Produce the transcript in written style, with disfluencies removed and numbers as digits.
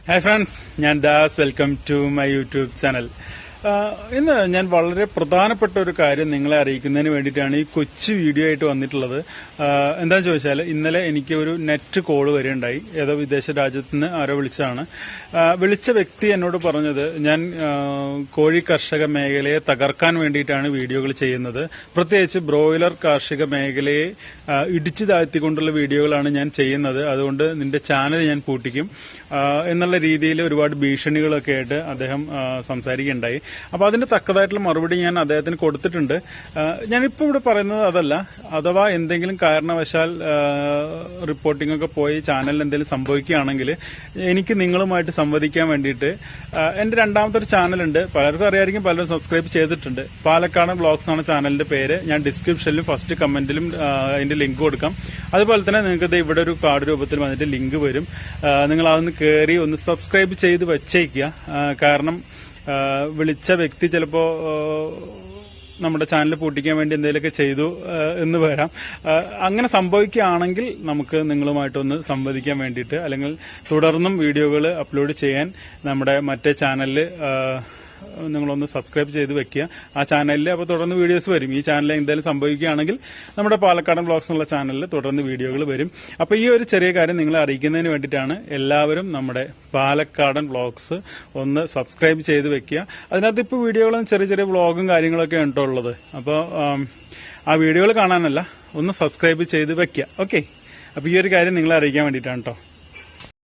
Hi friends, ഞാൻ Das. Welcome to my YouTube channel. ഇന്ന് ഞാൻ വളരെ പ്രധാനപ്പെട്ട ഒരു കാര്യം നിങ്ങളെ അറിയിക്കുന്നതിന് വേണ്ടിയിട്ടാണ് ഈ കൊച്ചു വീഡിയോ ആയിട്ട് വന്നിട്ടുള്ളത്. എന്താണെന്ന് ചോദിച്ചാൽ, ഇന്നലെ എനിക്ക് ഒരു നെറ്റ് കോള് വരികയുണ്ടായി. ഏതോ വിദേശ രാജ്യത്ത് നിന്ന് ആരോ വിളിച്ചതാണ്. വിളിച്ച വ്യക്തി എന്നോട് പറഞ്ഞത്, ഞാൻ കോഴി കർഷക മേഖലയെ തകർക്കാൻ വേണ്ടിയിട്ടാണ് വീഡിയോകൾ ചെയ്യുന്നത്, പ്രത്യേകിച്ച് ബ്രോയിലർ കാർഷിക മേഖലയെ ഇടിച്ചു താഴ്ത്തിക്കൊണ്ടുള്ള വീഡിയോകളാണ് ഞാൻ ചെയ്യുന്നത്, അതുകൊണ്ട് നിന്റെ ചാനൽ ഞാൻ പൂട്ടിക്കും എന്നുള്ള രീതിയിൽ ഒരുപാട് ഭീഷണികളൊക്കെ ആയിട്ട് അദ്ദേഹം സംസാരിക്കുകയുണ്ടായി. അപ്പോൾ അതിന്റെ തക്കതായിട്ടുള്ള മറുപടി ഞാൻ അദ്ദേഹത്തിന് കൊടുത്തിട്ടുണ്ട്. ഞാനിപ്പോൾ ഇവിടെ പറയുന്നത് അതല്ല. അഥവാ എന്തെങ്കിലും കാരണവശാൽ റിപ്പോർട്ടിംഗ് ഒക്കെ പോയി ചാനലിൽ എന്തെങ്കിലും സംഭവിക്കുകയാണെങ്കിൽ എനിക്ക് നിങ്ങളുമായിട്ട് സംവദിക്കാൻ വേണ്ടിയിട്ട് എന്റെ രണ്ടാമത്തെ ഒരു ചാനലുണ്ട്. പലർക്കും അറിയായിരിക്കും, പലരും സബ്സ്ക്രൈബ് ചെയ്തിട്ടുണ്ട്. പാലക്കാടൻ വ്ളോഗ്സ് ആണ് ചാനലിന്റെ പേര്. ഞാൻ ഡിസ്ക്രിപ്ഷനിലും ഫസ്റ്റ് കമന്റിലും അതിന്റെ ലിങ്ക് കൊടുക്കാം. അതുപോലെ തന്നെ നിങ്ങൾക്ക് ഇവിടെ ഒരു കാർഡ് രൂപത്തിൽ വന്നിട്ട് ലിങ്ക് വരും. നിങ്ങൾ അതൊന്ന് കയറി ഒന്ന് സബ്സ്ക്രൈബ് ചെയ്ത് വെച്ചേക്കുക. കാരണം വിളിച്ച വ്യക്തി ചിലപ്പോ നമ്മുടെ ചാനൽ പൂട്ടിക്കാൻ വേണ്ടി എന്തെങ്കിലുമൊക്കെ ചെയ്തു എന്ന് വരാം. അങ്ങനെ സംഭവിക്കുകയാണെങ്കിൽ നമുക്ക് നിങ്ങളുമായിട്ടൊന്ന് സംവദിക്കാൻ വേണ്ടിയിട്ട്, അല്ലെങ്കിൽ തുടർന്നും വീഡിയോകൾ അപ്ലോഡ് ചെയ്യാൻ നമ്മുടെ മറ്റേ ചാനലിൽ നിങ്ങളൊന്ന് സബ്സ്ക്രൈബ് ചെയ്ത് വെക്കുക. ആ ചാനലിൽ അപ്പോൾ തുടർന്ന് വീഡിയോസ് വരും. ഈ ചാനലിൽ എന്തെങ്കിലും സംഭവിക്കുകയാണെങ്കിൽ നമ്മുടെ പാലക്കാടൻ വ്ളോഗ്സ് എന്നുള്ള ചാനലിൽ തുടർന്ന് വീഡിയോകൾ വരും. അപ്പോൾ ഈ ഒരു ചെറിയ കാര്യം നിങ്ങളെ അറിയിക്കുന്നതിന് വേണ്ടിയിട്ടാണ്. എല്ലാവരും നമ്മുടെ പാലക്കാടൻ വ്ളോഗ്സ് ഒന്ന് സബ്സ്ക്രൈബ് ചെയ്ത് വെക്കുക. അതിനകത്ത് ഇപ്പോൾ വീഡിയോകളും ചെറിയ ചെറിയ വ്ളോഗും കാര്യങ്ങളൊക്കെ ഉണ്ടോ ഉള്ളത്. അപ്പോൾ ആ വീഡിയോകൾ കാണാനല്ല, ഒന്ന് സബ്സ്ക്രൈബ് ചെയ്ത് വെക്കുക. ഓക്കെ, അപ്പോൾ ഈ ഒരു കാര്യം നിങ്ങളെ അറിയിക്കാൻ വേണ്ടിയിട്ടാണ് കേട്ടോ.